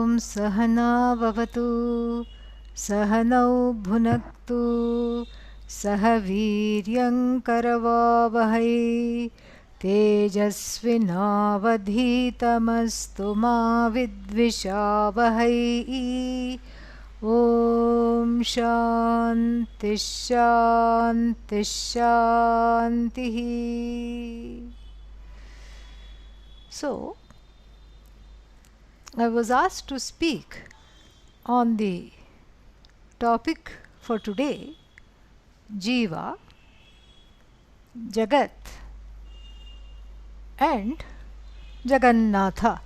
ॐ सहना भवतु सहनौ भुनक्तु सह वीर्यं करवावहै तेजस्विनावधीतमस्तु मा विद्विषावहै ॐ शान्ति शान्ति शान्तिः. So, I was asked to speak on the topic for today, Jiva, Jagat and Jagannatha.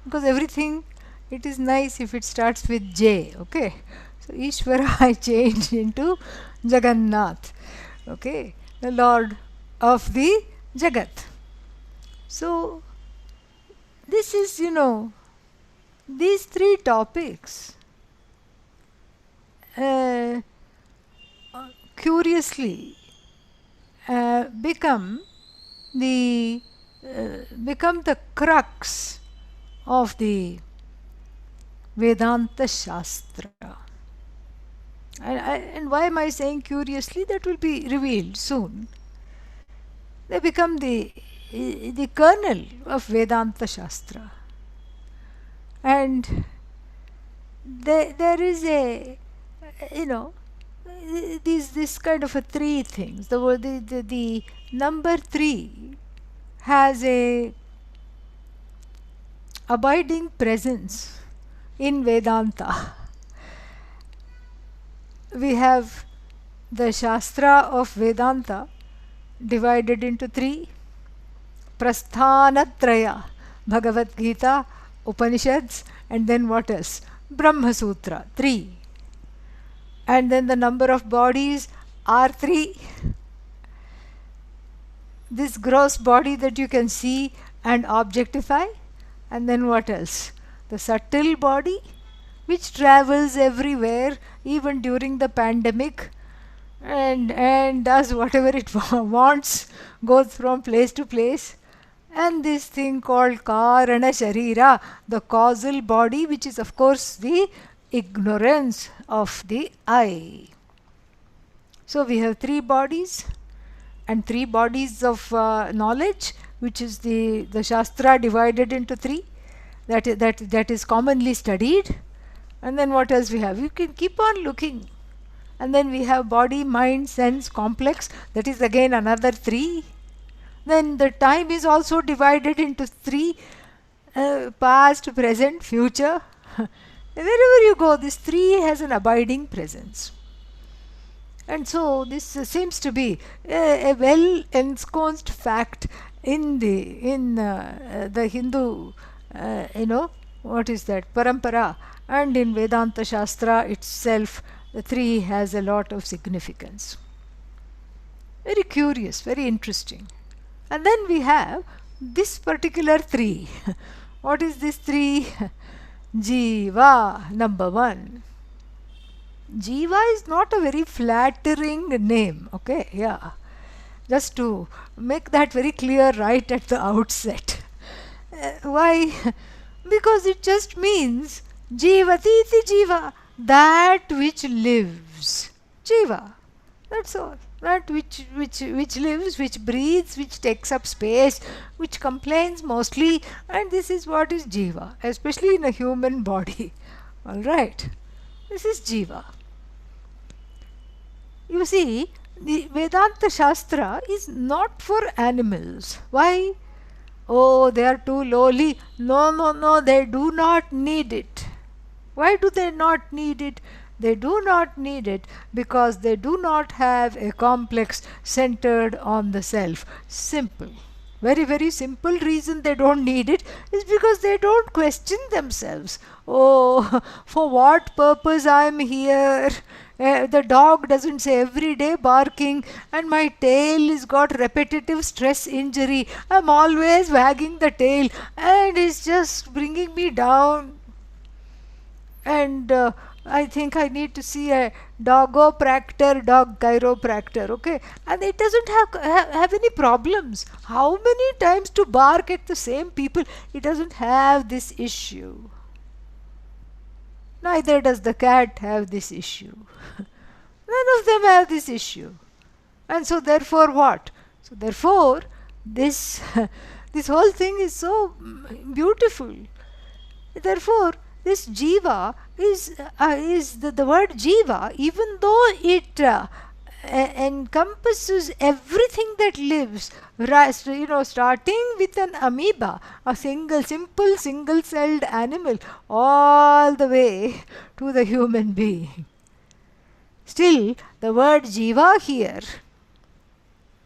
Because everything, it is nice if it starts with J, okay? So Isvara I changed into Jagannath, okay? The Lord of the Jagat. So this is, these three topics curiously become the crux of the Vedanta Shastra. And why am I saying curiously? That will be revealed soon. They become the kernel of Vedanta Shastra. And there is this kind of a three things. The number three has a abiding presence in Vedanta. We have the Shastra of Vedanta divided into three: Prasthanatraya, Bhagavad Gita, Upanishads, and then what else? Brahma Sutra, 3. And then the number of bodies are 3. This gross body that you can see and objectify. And then what else? The subtle body, which travels everywhere, even during the pandemic, and does whatever it wants, goes from place to place. And this thing called Karana Sharira, the causal body, which is of course the ignorance of the I. So we have 3 bodies and 3 bodies of knowledge, which is the Shastra divided into 3, that is commonly studied. And then what else we have? You can keep on looking. And then we have body, mind, sense, complex, that is again another 3. Then the time is also divided into 3, past, present, future. Wherever you go, this 3 has an abiding presence. And so this seems to be a well ensconced fact in the Hindu, what is that, parampara, and in Vedanta Shastra itself, the 3 has a lot of significance. Very curious, very interesting. And then we have this particular 3. What is this 3? Jiva, number 1. Jiva is not a very flattering name, okay? Yeah. Just to make that very clear right at the outset. Why? Because it just means Jivatiti Jiva, that which lives. Jiva. That's all. That which lives, which breathes, which takes up space, which complains mostly, and this is what is Jiva, especially in a human body. Alright, this is Jiva. You see, the Vedanta Shastra is not for animals. Why? Oh, they are too lowly. No, they do not need it. Why do they not need it? They do not need it because they do not have a complex centered on the self. Simple. Very, very simple reason they don't need it is because they don't question themselves. Oh, for what purpose I am here? The dog doesn't say every day barking, and my tail has got repetitive stress injury. I'm always wagging the tail and it's just bringing me down. And I think I need to see a dog chiropractor, okay? And it doesn't have any problems. How many times to bark at the same people? It doesn't have this issue. Neither does the cat have this issue. None of them have this issue. And so therefore what? So therefore this this whole thing is so beautiful. Therefore this jiva is the word jiva, even though it encompasses everything that lives, starting with an amoeba, a simple single-celled animal, all the way to the human being. Still, the word jiva here,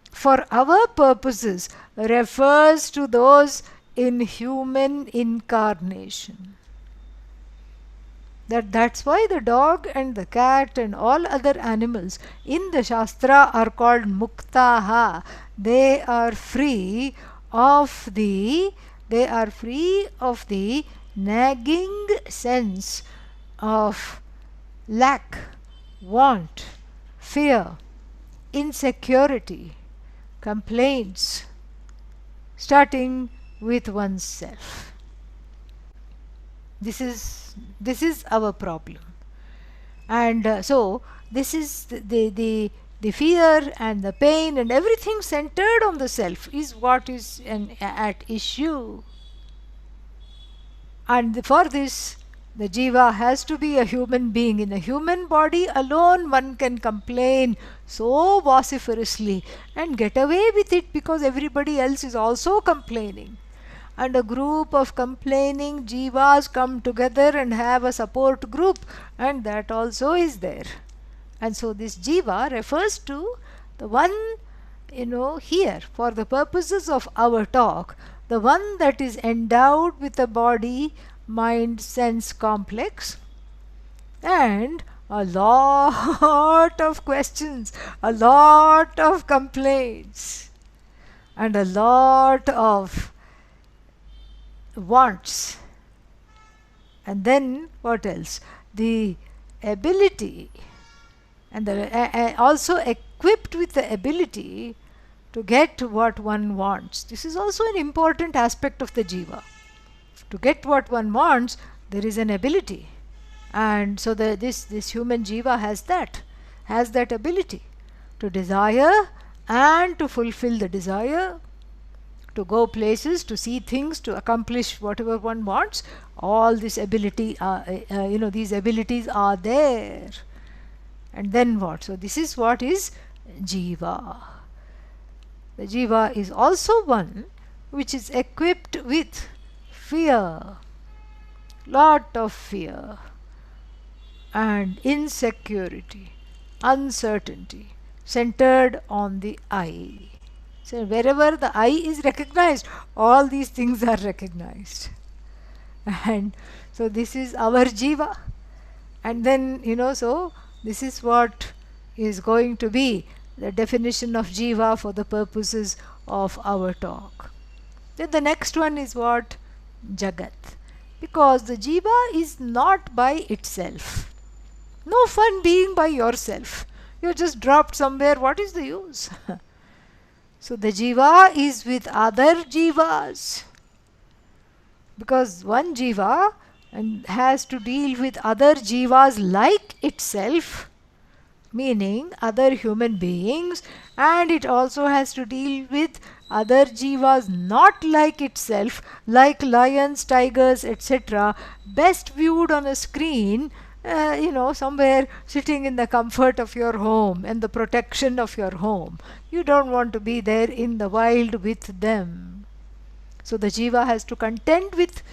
for our purposes, refers to those in human incarnation. That's why the dog and the cat and all other animals in the Shastra are called muktaha. They are free of the nagging sense of lack, want, fear, insecurity, complaints, starting with oneself. This is our problem. And so this is the fear and the pain and everything centered on the self is what is at issue. And for this, the jiva has to be a human being. In a human body alone one can complain so vociferously and get away with it because everybody else is also complaining. And a group of complaining jivas come together and have a support group, and that also is there. And so this jiva refers to the one, here for the purposes of our talk, the one that is endowed with a body, mind, sense complex, and a lot of questions, a lot of complaints, and a lot of wants. And then what else? The ability, and also equipped with the ability to get what one wants. This is also an important aspect of the jiva. To get what one wants, there is an ability. And so this human jiva has that ability to desire and to fulfill the desire, to go places, to see things, to accomplish whatever one wants. All this ability, these abilities are there. And then what? So this is what is jiva. The jiva is also one which is equipped with fear, lot of fear, and insecurity, uncertainty, centered on the I. So wherever the I is recognized, all these things are recognized. And so this is our jiva. And then, so this is what is going to be the definition of jiva for the purposes of our talk. Then the next one is what? Jagat. Because the jiva is not by itself. No fun being by yourself. You're just dropped somewhere. What is the use? So the jiva is with other jivas, because one jiva has to deal with other jivas like itself, meaning other human beings, and it also has to deal with other jivas not like itself, like lions, tigers, etc., best viewed on a screen, somewhere sitting in the comfort of your home and the protection of your home. You don't want to be there in the wild with them. So the jiva has to contend with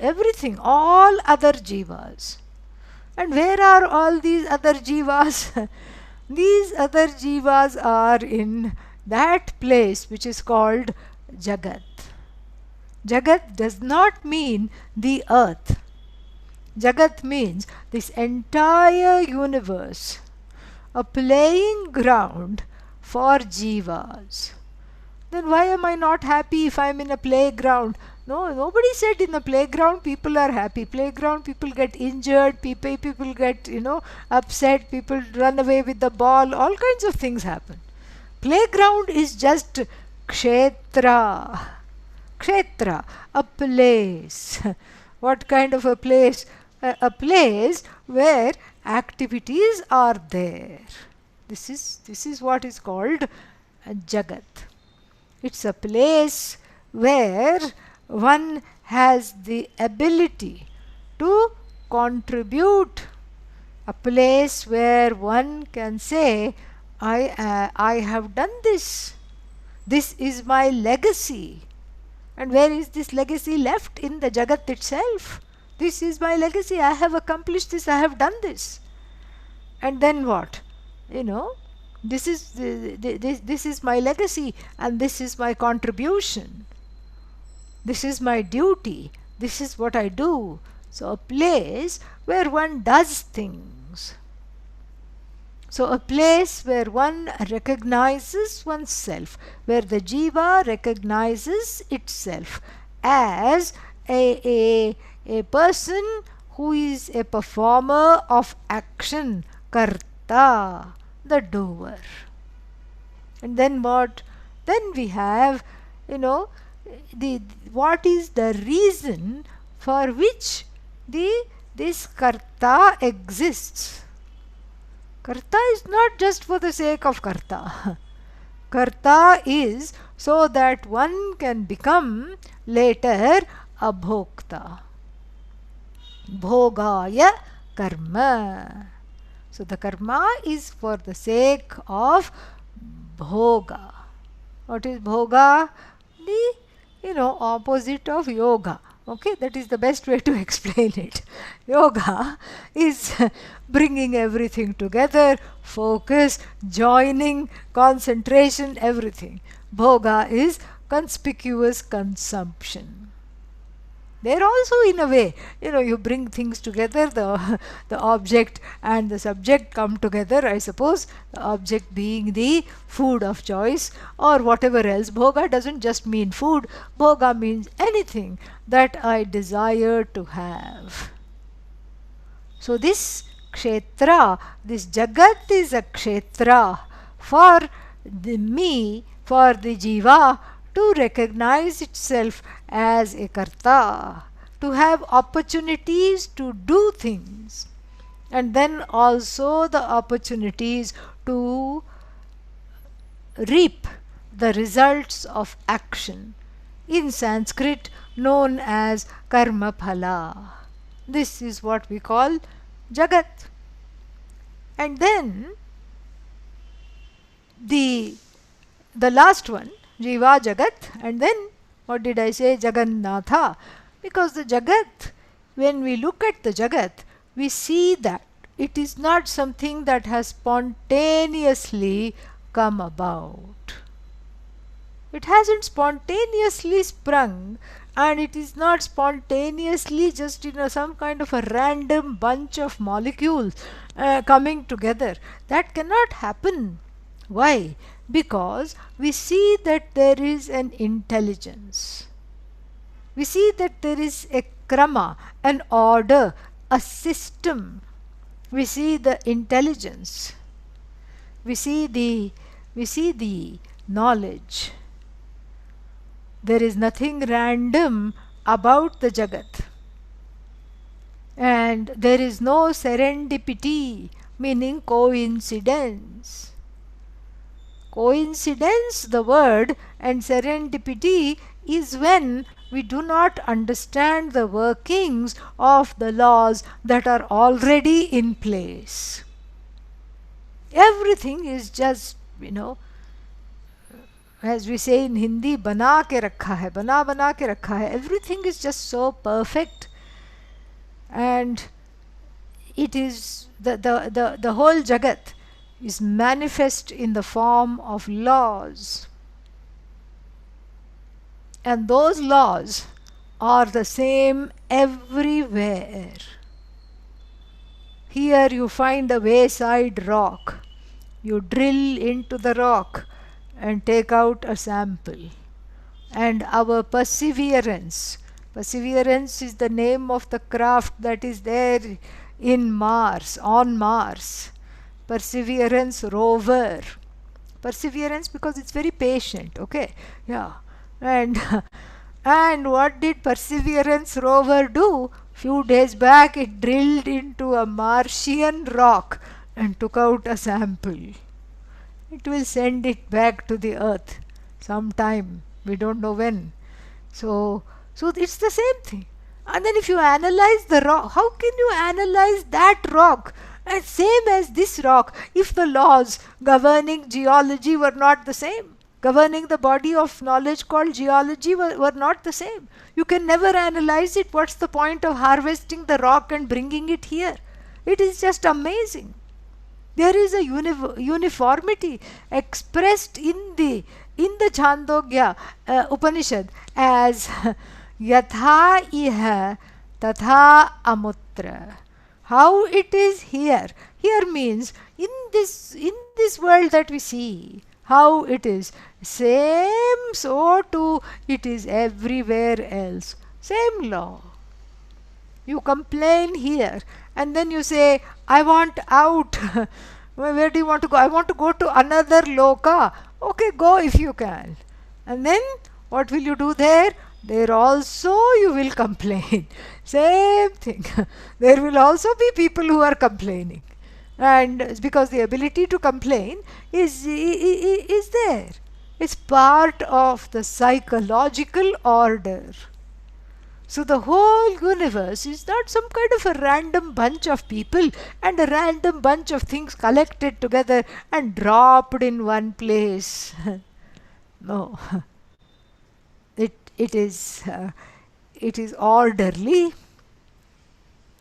everything, all other jivas. And where are all these other jivas? These other jivas are in that place which is called Jagat. Jagat does not mean the earth. Jagat means this entire universe, a playing ground for jivas. Then why am I not happy if I am in a playground? No, nobody said in the playground people are happy. Playground people get injured, people get, upset, people run away with the ball, all kinds of things happen. Playground is just kshetra. Kshetra, a place What kind of a place? A place where activities are there. This is what is called Jagat. It's a place where one has the ability to contribute, a place where one can say, I have done this. This is my legacy. And where is this legacy left? In the Jagat itself. This is my legacy. I have accomplished this. I have done this. And then what? This is my legacy, and this is my contribution. This is my duty. This is what I do. So a place where one does things. So a place where one recognizes oneself, where the Jiva recognizes itself as a person who is a performer of action, karta, the doer. And then what? Then we have, what is the reason for which this karta exists? Karta is not just for the sake of karta. Karta is so that one can become later a bhokta. Bhogaya karma. So the karma is for the sake of bhoga. What is bhoga? The opposite of yoga. Okay, that is the best way to explain it. Yoga is bringing everything together, focus, joining, concentration, everything. Bhoga is conspicuous consumption. There also, in a way, you bring things together, the object and the subject come together, I suppose, the object being the food of choice or whatever else. Bhoga doesn't just mean food, bhoga means anything that I desire to have. So this kshetra, this Jagat is a kshetra for me, for the Jiva, to recognize itself as a karta, to have opportunities to do things, and then also the opportunities to reap the results of action, in Sanskrit known as karma phala. This is what we call Jagat. And then the last one, Jiva Jagat, and then what did I say? Jagannatha. Because the Jagat, when we look at the Jagat, we see that it is not something that has spontaneously come about. It hasn't spontaneously sprung, and it is not spontaneously just some kind of a random bunch of molecules coming together. That cannot happen. Why? Because we see that there is an intelligence. We see that there is a krama, an order, a system. We see the intelligence. We see the knowledge. There is nothing random about the Jagat. And there is no serendipity, meaning coincidence. Coincidence, the word, and serendipity is when we do not understand the workings of the laws that are already in place. Everything is just, as we say in Hindi, bana ke rakha hai, bana ke rakha hai. Everything is just so perfect, and it is the whole Jagat is manifest in the form of laws. And those laws are the same everywhere. Here you find a wayside rock. You drill into the rock and take out a sample. And our perseverance is the name of the craft that is there in Mars, on Mars. Perseverance rover. Perseverance because it's very patient, okay? Yeah. And And what did Perseverance rover do? Few days back it drilled into a Martian rock and took out a sample. It will send it back to the earth sometime. We don't know when. So it's the same thing. And then if you analyze the rock, how can you analyze that rock? And same as this rock, if the laws governing geology were not the same, governing the body of knowledge called geology were not the same. You can never analyze it. What's the point of harvesting the rock and bringing it here? It is just amazing. There is a uniformity expressed in the Chandogya Upanishad as yatha iha tatha amutra. How it is here. Here means in this world that we see, how it is. Same so too it is everywhere else. Same law. You complain here and then you say, I want out. Where do you want to go? I want to go to another loka. Okay, go if you can. And then what will you do there? There also you will complain. Same thing. There will also be people who are complaining. And it's because the ability to complain is there. It's part of the psychological order. So the whole universe is not some kind of a random bunch of people and a random bunch of things collected together and dropped in one place. No. It is orderly.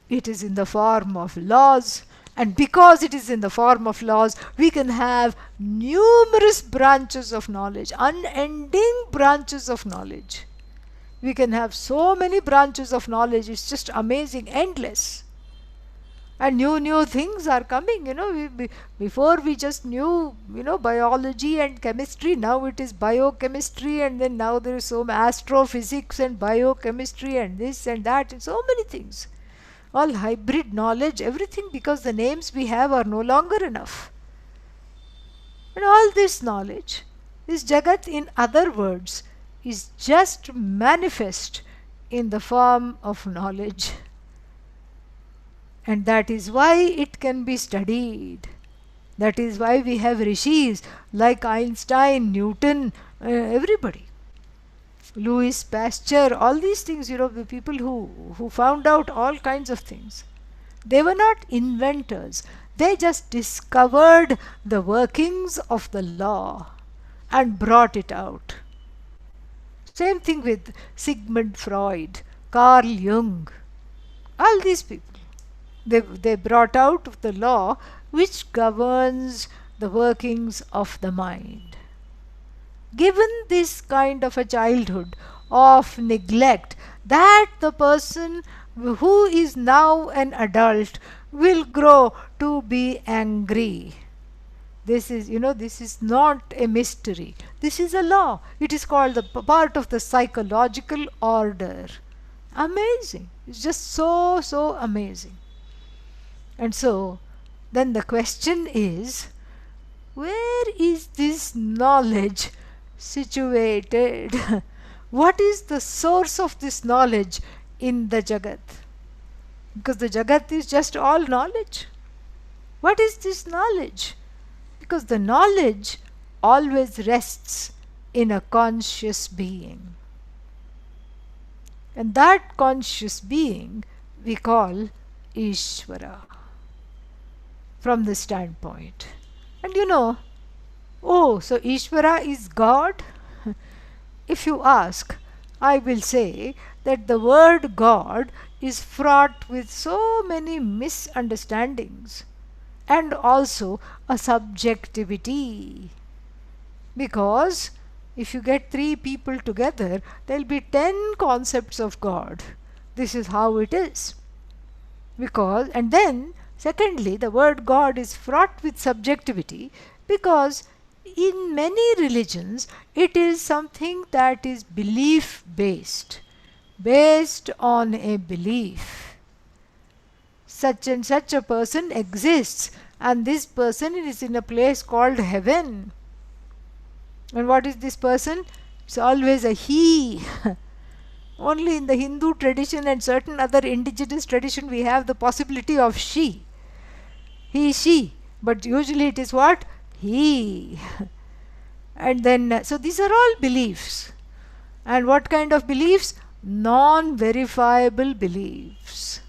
It is in the form of laws. And because it is in the form of laws, we can have numerous branches of knowledge, unending branches of knowledge. We can have so many branches of knowledge. It's just amazing, endless. And new things are coming. Before we just knew, biology and chemistry. Now it is biochemistry, and then now there is so much astrophysics and biochemistry and this and that and so many things. All hybrid knowledge, everything, because the names we have are no longer enough. And all this knowledge, this Jagat, in other words, is just manifest in the form of knowledge. And that is why it can be studied. That is why we have rishis like Einstein, Newton, everybody. Louis Pasteur, all these things, the people who found out all kinds of things. They were not inventors. They just discovered the workings of the law and brought it out. Same thing with Sigmund Freud, Carl Jung, all these people. They brought out the law which governs the workings of the mind. Given this kind of a childhood of neglect, that the person who is now an adult will grow to be angry. This is not a mystery. This is a law. It is called the part of the psychological order. Amazing. It's just so amazing. And so, then the question is, where is this knowledge situated? What is the source of this knowledge in the Jagat? Because the Jagat is just all knowledge. What is this knowledge? Because the knowledge always rests in a conscious being. And that conscious being we call Isvara. From this standpoint. And so Isvara is God? If you ask, I will say that the word God is fraught with so many misunderstandings and also a subjectivity. Because if you get 3 people together, there will be 10 concepts of God. This is how it is. And then secondly, the word God is fraught with subjectivity because in many religions it is something that is belief based on a belief. Such and such a person exists, and this person is in a place called heaven. And what is this person? It's always a he. Only in the Hindu tradition and certain other indigenous tradition we have the possibility of she. He, she. But usually it is what? He. And then, so these are all beliefs. And what kind of beliefs? Non-verifiable beliefs.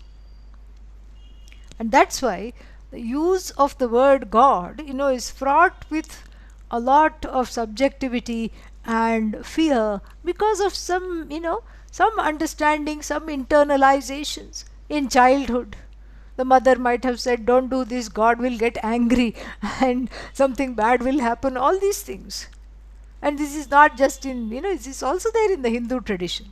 And that's why the use of the word God, is fraught with a lot of subjectivity and fear because of some understanding, some internalizations in childhood. The mother might have said, don't do this, God will get angry and something bad will happen, all these things. And this is not just in, this is also there in the Hindu tradition.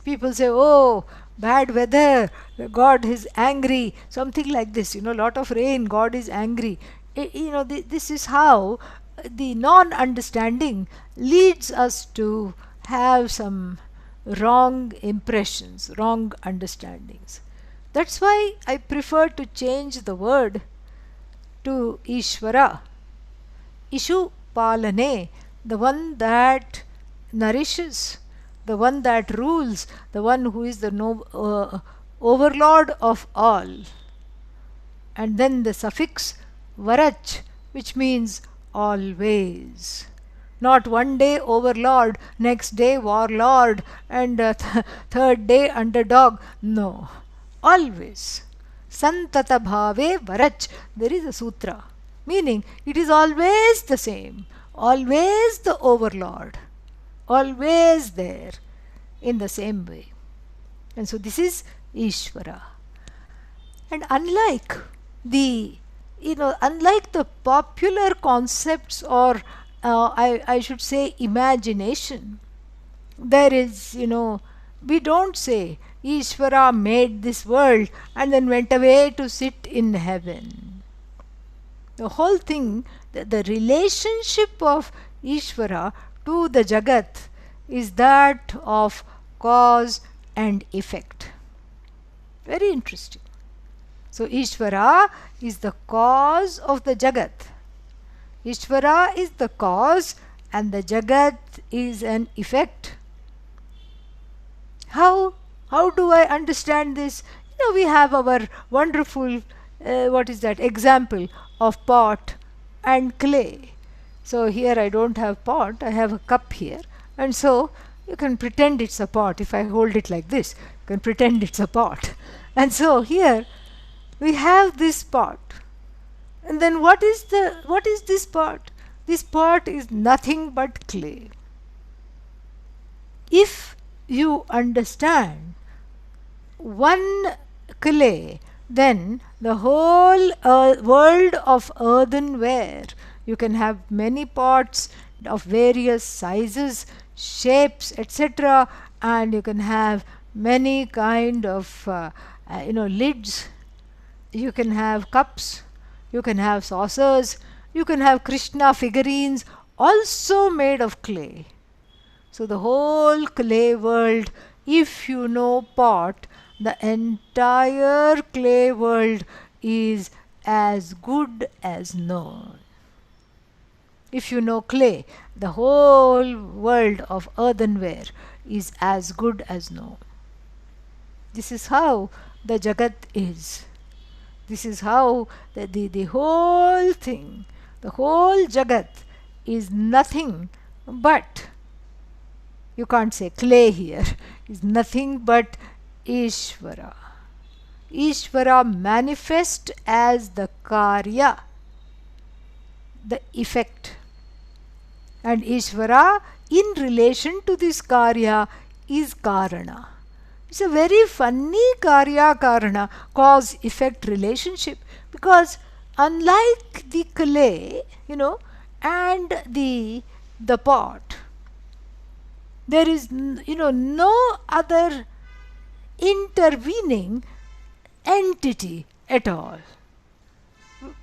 People say, oh, bad weather, God is angry, something like this, lot of rain, God is angry. This is how the non-understanding leads us to have some wrong impressions, wrong understandings. That's why I prefer to change the word to Isvara. Ishu Palane, the one that nourishes, the one that rules, the one who is the overlord of all. And then the suffix Varach, which means always. Not one day overlord, next day warlord, and third day underdog. No, always. Santata bhave varach. There is a sutra. Meaning, it is always the same. Always the overlord. Always there. In the same way. And so this is Isvara. And unlike the popular concepts, or I should say imagination, there is, we don't say Isvara made this world and then went away to sit in heaven. The whole thing, the relationship of Isvara to the Jagat is that of cause and effect. Very interesting. So Isvara is the cause of the Jagat. Isvara is the cause and the Jagat is an effect. How do I understand this? We have our wonderful, example of pot and clay. So here I don't have pot, I have a cup here. And so you can pretend it's a pot. If I hold it like this, you can pretend it's a pot. And so here we have this pot. And then what is this pot? This pot is nothing but clay. If you understand one clay, then the whole world of earthenware, you can have many pots of various sizes, shapes, etc., and you can have many kind of lids. You can have cups, you can have saucers, you can have Krishna figurines, also made of clay. So the whole clay world, if you know pot, the entire clay world is as good as known. If you know clay, the whole world of earthenware is as good as known. This is how the Jagat is. This is how the whole thing, the whole Jagat is nothing but, you can't say clay here, is nothing but Isvara. Isvara manifest as the karya, the effect. And Isvara in relation to this karya is karana. It's a very funny karya-karana, cause-effect relationship, because unlike the clay, and the pot, there is, no other intervening entity at all.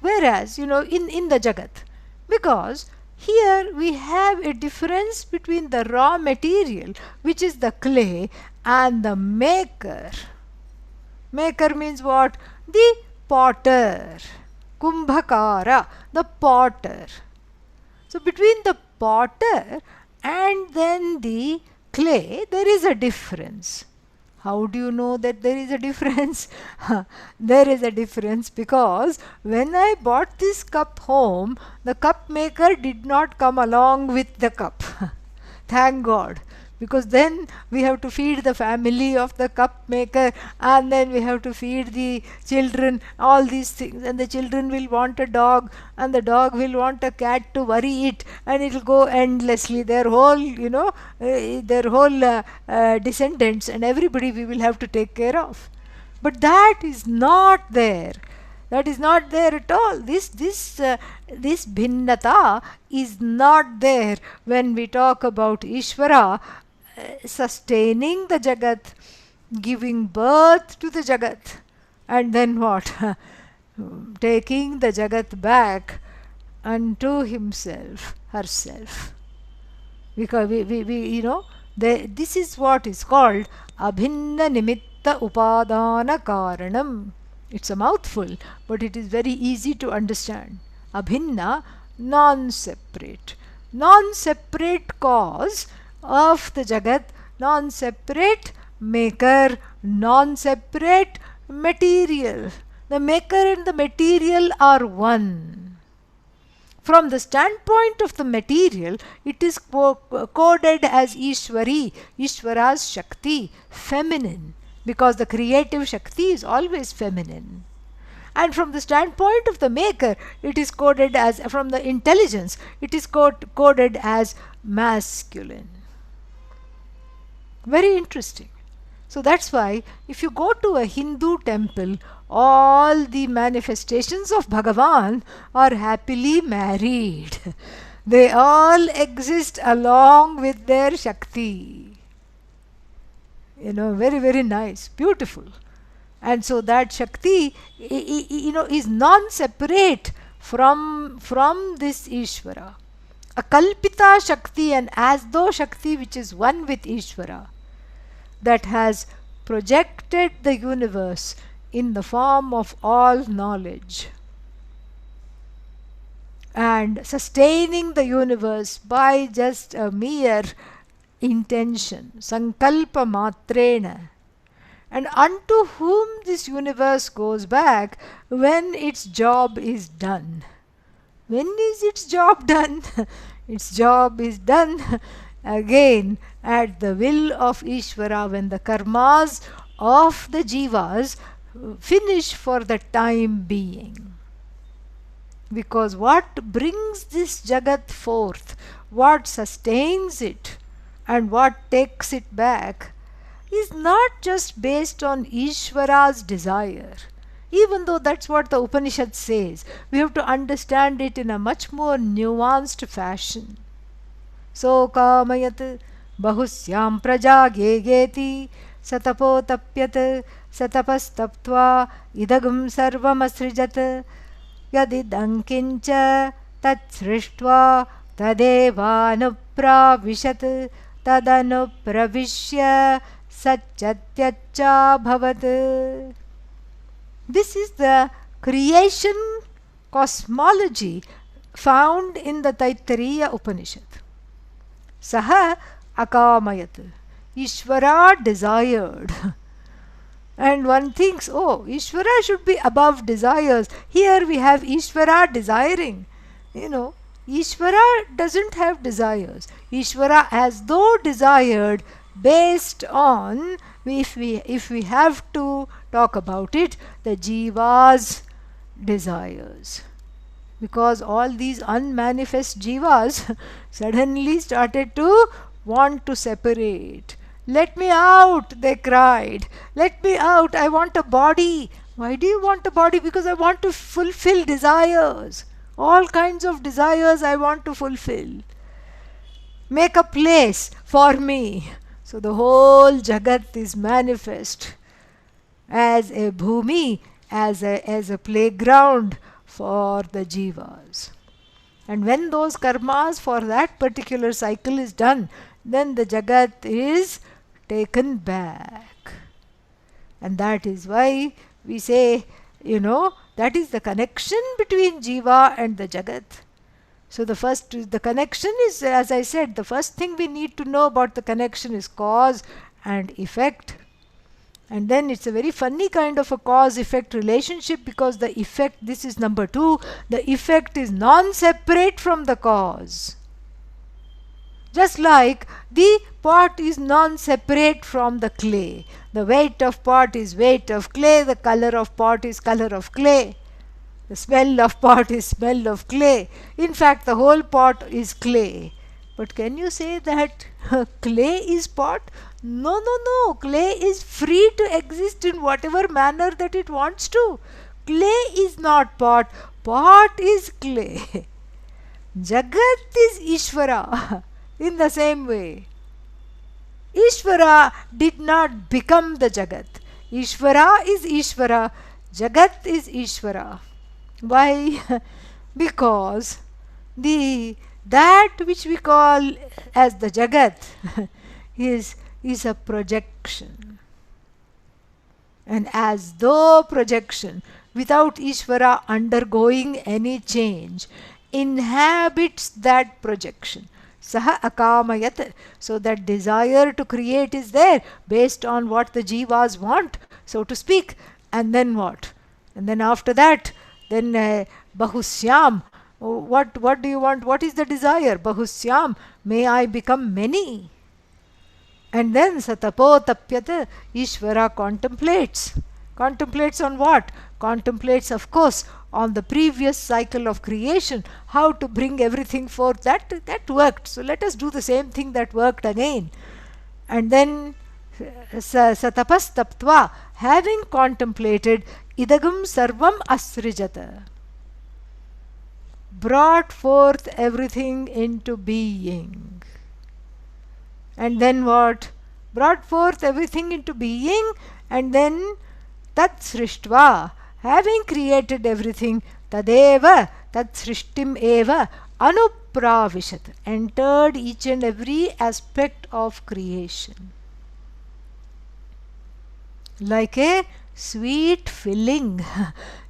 Whereas, in the Jagat, because here we have a difference between the raw material, which is the clay, and the maker. Maker means what? The potter. Kumbhakara, the potter. So between the potter and then the clay, there is a difference. How do you know that there is a difference? There is a difference because when I bought this cup home, the cup maker did not come along with the cup. Thank God. Because then we have to feed the family of the cup maker, and then we have to feed the children, all these things. And the children will want a dog, and the dog will want a cat to worry it, and it will go endlessly. Their whole, descendants and everybody we will have to take care of. But that is not there. That is not there at all. This bhinnata is not there when we talk about Isvara sustaining the Jagat, giving birth to the Jagat, and then what? Taking the Jagat back unto himself, herself. Because this is what is called abhinna nimitta upadana karanam. It's a mouthful, but it is very easy to understand. Abhinna, non-separate. Non-separate cause of the Jagat, non-separate maker, non-separate material. The maker and the material are one. From the standpoint of the material, it is coded as Ishvari, Ishvara's Shakti, feminine, because the creative Shakti is always feminine. And from the standpoint of the maker, it is coded as, from the intelligence, it is coded as masculine. Very interesting. So that's why if you go to a Hindu temple, all the manifestations of Bhagavan are happily married. They all exist along with their Shakti. Very, very nice, beautiful. And so that Shakti, is non-separate from this Ishvara. A Kalpita Shakti, and as though Shakti which is one with Ishvara, that has projected the universe in the form of all knowledge and sustaining the universe by just a mere intention, sankalpa matrena, and unto whom this universe goes back when its job is done. When is its job done? Its job is done again at the will of Ishvara, when the karmas of the jivas finish for the time being. Because what brings this Jagat forth, what sustains it, and what takes it back, is not just based on Ishvara's desire. Even though that's what the Upanishad says, we have to understand it in a much more nuanced fashion. So kamayat bahusyam praja gegeti satapo tapyat satapastaptva idagam sarvam asrijat yadidam kincha tatsrishtva tadevanupravishat tadanupravishya satyatyaccha bhavat. This is the creation cosmology found in the Taittiriya Upanishad. Saha akamayat. Ishvara desired. And one thinks, oh, Ishvara should be above desires. Here we have Ishvara desiring. Ishvara doesn't have desires. Ishvara, as though desired, based on, if we have to talk about it, the jiva's desires. Because all these unmanifest jivas suddenly started to want to separate. Let me out, they cried. Let me out, I want a body. Why do you want a body? Because I want to fulfill desires. All kinds of desires I want to fulfill. Make a place for me. So the whole Jagat is manifest as a bhumi, as a playground for the jivas. And when those karmas for that particular cycle is done, then the Jagat is taken back. And that is why we say, that is the connection between Jiva and the Jagat. So the connection is, as I said, the first thing we need to know about the connection is cause and effect. And then it's a very funny kind of a cause-effect relationship, because the effect, this is number 2, the effect is non-separate from the cause. Just like the pot is non-separate from the clay. The weight of pot is weight of clay, the color of pot is color of clay. The smell of pot is smell of clay. In fact, the whole pot is clay. But can you say that clay is pot? No, no, no. Clay is free to exist in whatever manner that it wants to. Clay is not pot. Pot is clay. Jagat is Isvara. In the same way, Isvara did not become the Jagat. Isvara is Isvara. Jagat is Isvara. Why? Because that which we call as the Jagat is a projection. And as though projection, without Isvara undergoing any change, inhabits that projection. Saha akamayat. So that desire to create is there based on what the jivas want, so to speak. And then what? And then after that, then bahusyam. What do you want? What is the desire? Bahusyam. May I become many. And then satapo tapyat. Ishvara contemplates. Contemplates on what? Contemplates, of course, on the previous cycle of creation, how to bring everything forth. That worked. So let us do the same thing that worked again. And then satapas taptva, having contemplated, idagam sarvam asrijata, brought forth everything into being. And then what? Brought forth everything into being, and then tat srishtva, having created everything, tadeva, tat srishtim eva, anupravishat, entered each and every aspect of creation. Like a sweet filling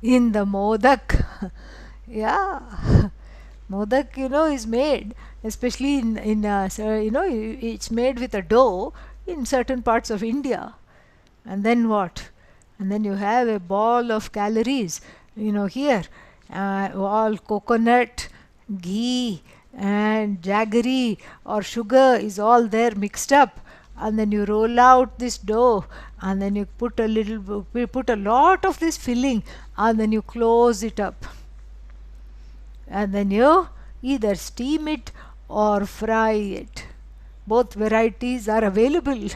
in the modak. Yeah. Modak, is made, especially it's made with a dough in certain parts of India. And then what? And then you have a ball of calories, here, all coconut, ghee and jaggery or sugar is all there mixed up. And then you roll out this dough, and then you put a lot of this filling, and then you close it up. And then you either steam it or fry it. Both varieties are available.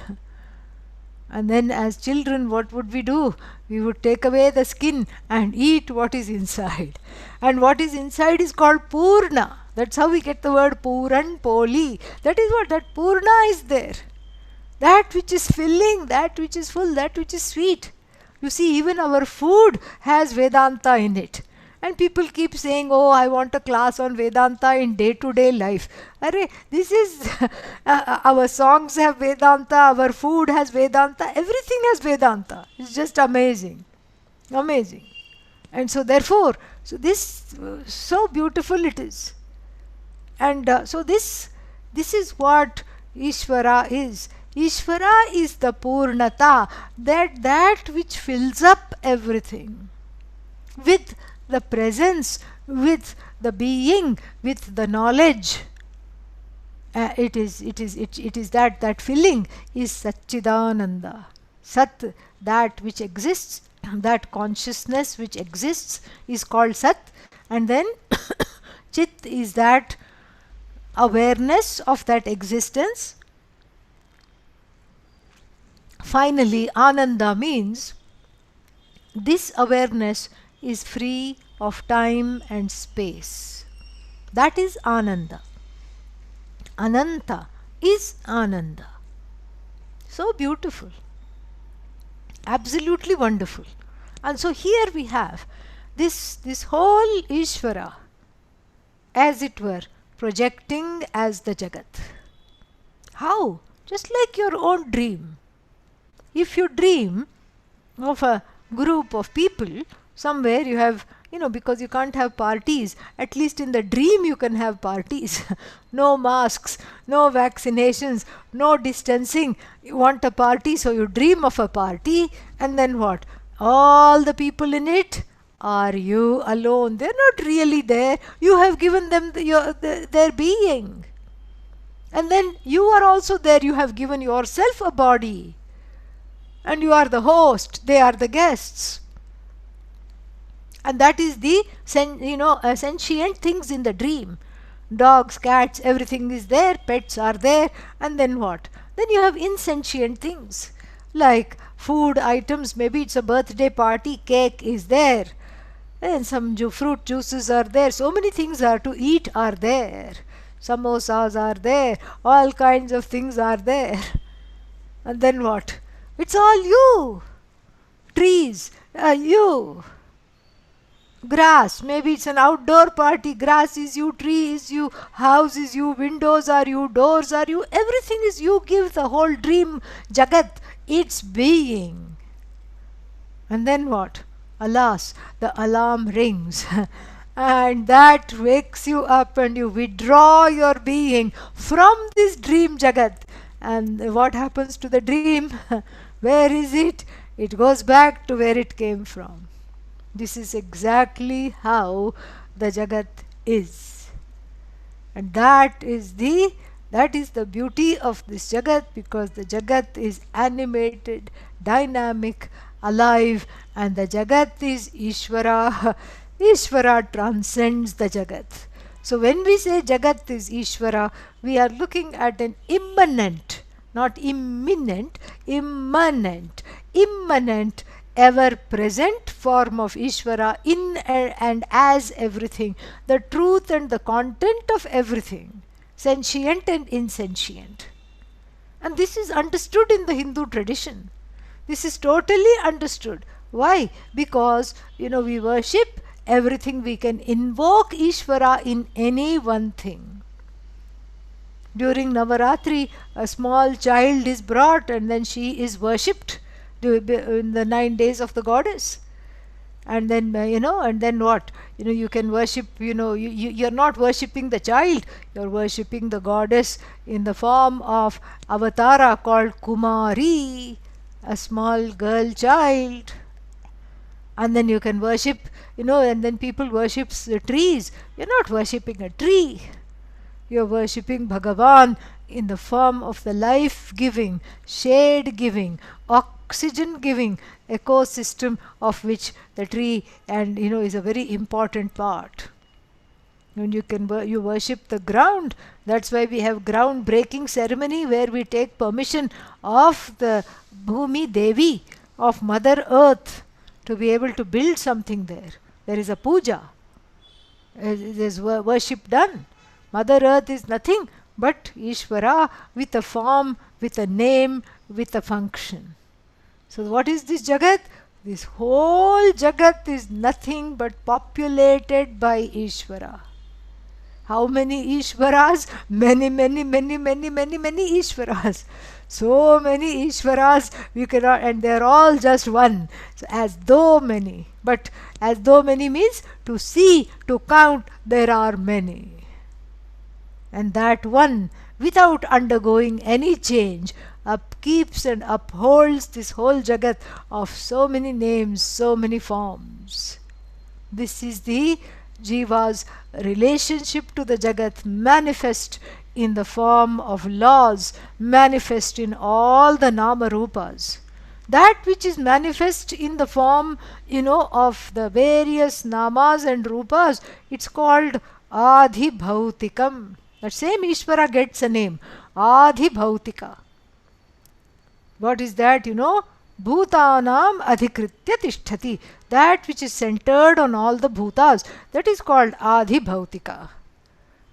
And then as children, what would we do? We would take away the skin and eat what is inside. And what is inside is called Purna. That's how we get the word Puran, Poli. That is what, that Purna is there. That which is filling, that which is full, that which is sweet. You see, even our food has Vedanta in it. And people keep saying, oh, I want a class on Vedanta in day-to-day life. Arre, this is, our songs have Vedanta, our food has Vedanta, everything has Vedanta. It's just amazing. Amazing. And so therefore, so beautiful it is. And so this is what Isvara is. Isvara is the Purnata, that which fills up everything with the presence, with the being, with the knowledge. It is that filling is Satchidananda. Sat, that which exists, that consciousness which exists is called Sat. And then Chit is that awareness of that existence. Finally, Ananda means this awareness is free of time and space. That is Ananda. Ananta is Ananda. So beautiful. Absolutely wonderful. And so here we have this whole Ishvara, as it were, projecting as the Jagat. How? Just like your own dream. If you dream of a group of people, somewhere you have, because you can't have parties. At least in the dream you can have parties. No masks, no vaccinations, no distancing. You want a party, so you dream of a party, and then what? All the people in it are you alone. They're not really there. You have given them their being. And then you are also there. You have given yourself a body. And you are the host. They are the guests. And that is the sentient things in the dream. Dogs, cats, everything is there. Pets are there. And then what? Then you have insentient things. Like food items. Maybe it's a birthday party. Cake is there. And some fruit juices are there. So many things are to eat are there. Samosas are there. All kinds of things are there. And then what? It's all you. Trees, you. Grass, maybe it's an outdoor party. Grass is you, tree is you, house is you, windows are you, doors are you. Everything is you. Give the whole dream, Jagat, its being. And then what? Alas, the alarm rings. And that wakes you up and you withdraw your being from this dream Jagat. And what happens to the dream? Where is it? It goes back to where it came from. This is exactly how the Jagat is. And that is the beauty of this Jagat, because the Jagat is animated, dynamic, alive, and the Jagat is Isvara. Isvara transcends the Jagat. So when we say Jagat is Isvara, we are looking at an immanent, not imminent, immanent, ever-present form of Isvara in and as everything, the truth and the content of everything, sentient and insentient. And this is understood in the Hindu tradition. This is totally understood. Why? Because, we worship everything. We can invoke Ishvara in any one thing. During Navaratri, a small child is brought and then she is worshipped in the 9 days of the goddess. And then, and then what? You can worship, you're not worshipping the child, you're worshipping the goddess in the form of avatara called Kumari, a small girl child. And then you can worship, and then people worship the trees. You're not worshipping a tree. You're worshipping Bhagavan in the form of the life-giving, shade-giving, oxygen-giving ecosystem of which the tree and is a very important part. And you worship the ground. That's why we have ground breaking ceremony, where we take permission of the Bhumi Devi, of Mother Earth, to be able to build something there. There is a puja. There's worship done. Mother Earth is nothing but Ishvara with a form, with a name, with a function. So what is this Jagat? This whole Jagat is nothing but populated by Ishvara. How many Ishvaras? Many Ishvaras. So many Ishvaras, we cannot, and they are all just one. So as though many. But as though many means to see, to count, there are many. And that one, without undergoing any change, upkeeps and upholds this whole Jagat of so many names, so many forms. This is the Jiva's relationship to the Jagat, manifest in the form of laws, manifest in all the Nama Rupas. That which is manifest in the form, of the various Namas and Rupas, it's called Adhibhautikam. That same Ishvara gets a name, Adhibhautika. What is that, Bhutanam adhikritya tishtati. That which is centered on all the bhutas, that is called Adhibhautika.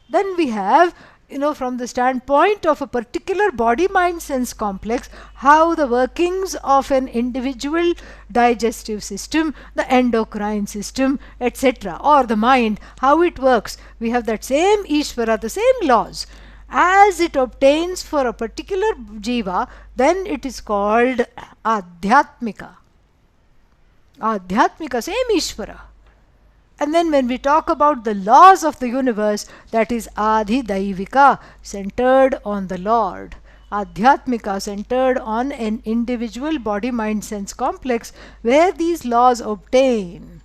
Then we have, from the standpoint of a particular body-mind-sense complex, how the workings of an individual digestive system, the endocrine system, etc., or the mind, how it works. We have that same Ishvara, the same laws. As it obtains for a particular Jiva, then it is called Adhyatmika. Adhyatmika, same Ishvara. And then when we talk about the laws of the universe, that is Adhidaivika, centered on the Lord. Adhyatmika, centered on an individual body, mind, sense complex, where these laws obtain.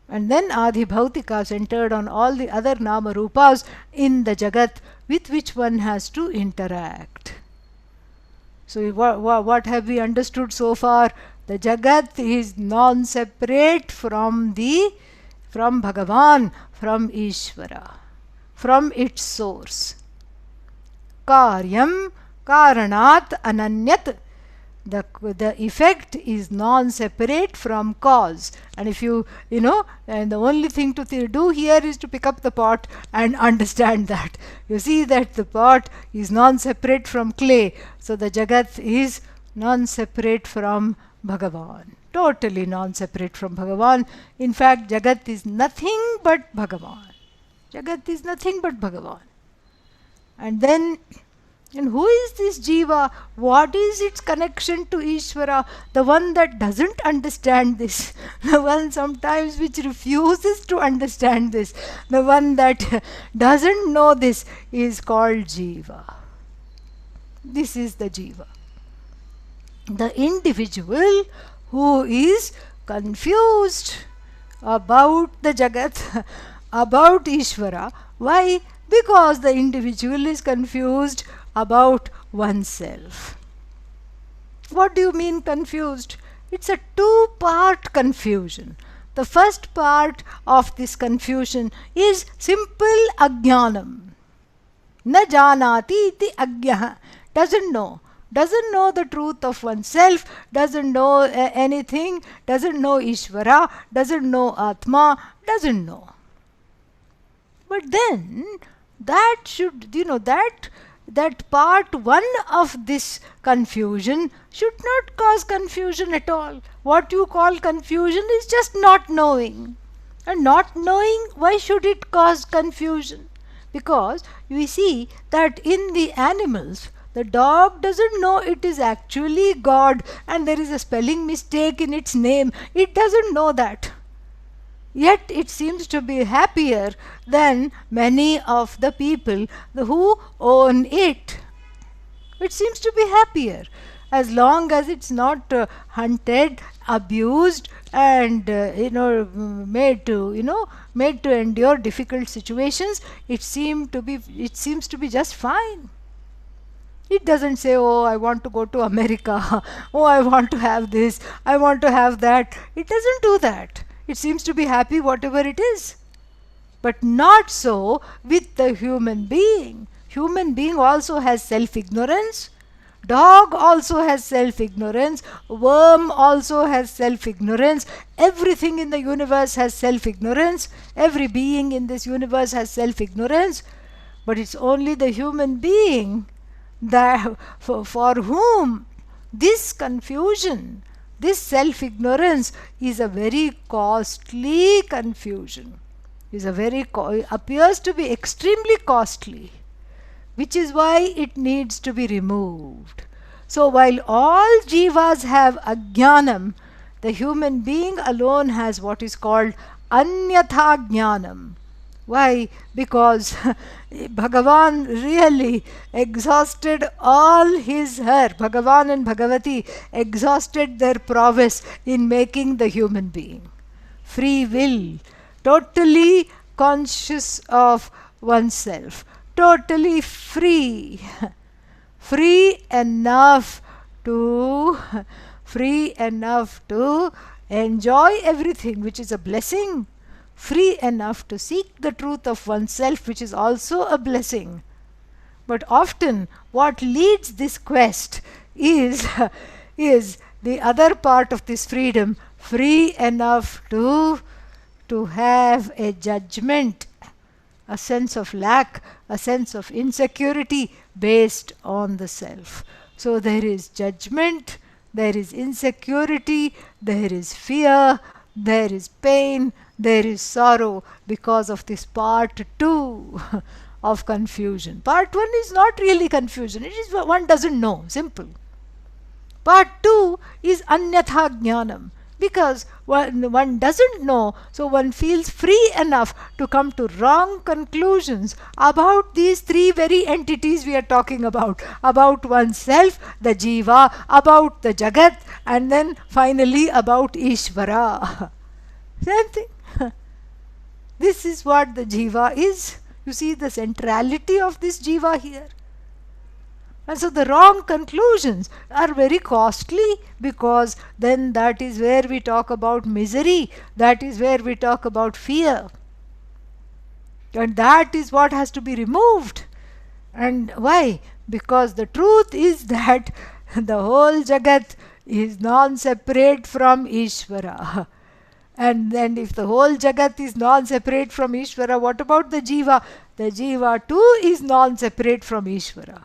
And then Adhibhautika, centered on all the other Nama Rupas in the Jagat with which one has to interact. So what have we understood so far? The Jagat is non-separate from Bhagavan, from Isvara, from its source. Karyam karanat ananyat. The effect is non-separate from cause. And if and the only thing to do here is to pick up the pot and understand that. You see that the pot is non-separate from clay. So the Jagat is non-separate from Bhagavan. Totally non-separate from Bhagavan. In fact, Jagat is nothing but Bhagavan. Jagat is nothing but Bhagavan. And who is this Jiva? What is its connection to Isvara? The one that doesn't understand this. The one sometimes which refuses to understand this. The one that doesn't know this is called Jiva. This is the Jiva. The individual who is confused about the Jagat, about Isvara. Why? Because the individual is confused about oneself. What do you mean confused? It's a two-part confusion. The first part of this confusion is simple ajnanam. Na janati iti ajnah. Doesn't know the truth of oneself, doesn't know anything, doesn't know Ishvara, doesn't know Atma, doesn't know. But then that should, that part one of this confusion should not cause confusion at all. What you call confusion is just not knowing. And not knowing, why should it cause confusion? Because we see that in the animals, the dog doesn't know it is actually God and there is a spelling mistake in its name. It doesn't know that. Yet it seems to be happier than many of the people who own it. It seems to be happier. As long as it's not hunted, abused, and made to endure difficult situations, it seems to be just fine. It doesn't say, oh, I want to go to America, oh, I want to have this, I want to have that. It doesn't do that. It seems to be happy whatever it is. But not so with the human being. Human being also has self-ignorance. Dog also has self-ignorance. Worm also has self-ignorance. Everything in the universe has self-ignorance. Every being in this universe has self-ignorance. But it's only the human being that for whom this confusion, this self-ignorance is a very costly confusion, appears to be extremely costly, which is why it needs to be removed. So while all jivas have ajnanam, the human being alone has what is called anyatha jnanam. Why? Because Bhagavan really exhausted Bhagavan and Bhagavati exhausted their prowess in making the human being. Free will, totally conscious of oneself, totally free, free enough to enjoy everything, which is a blessing. Free enough to seek the truth of oneself, which is also a blessing. But often what leads this quest is the other part of this freedom, free enough to have a judgment, a sense of lack, a sense of insecurity based on the self. So there is judgment, there is insecurity, there is fear, there is pain, there is sorrow because of this part 2 of confusion. Part 1 is not really confusion, it is one doesn't know, simple. Part 2 is anyatha jnanam. Because one doesn't know, so one feels free enough to come to wrong conclusions about these three very entities we are talking about oneself, the Jiva, about the Jagat, and then finally about Isvara. Same thing. This is what the Jiva is. You see the centrality of this Jiva here. And so the wrong conclusions are very costly, because then that is where we talk about misery, that is where we talk about fear. And that is what has to be removed. And why? Because the truth is that the whole Jagat is non-separate from Isvara. And then if the whole Jagat is non-separate from Isvara, what about the Jiva? The Jiva too is non-separate from Isvara.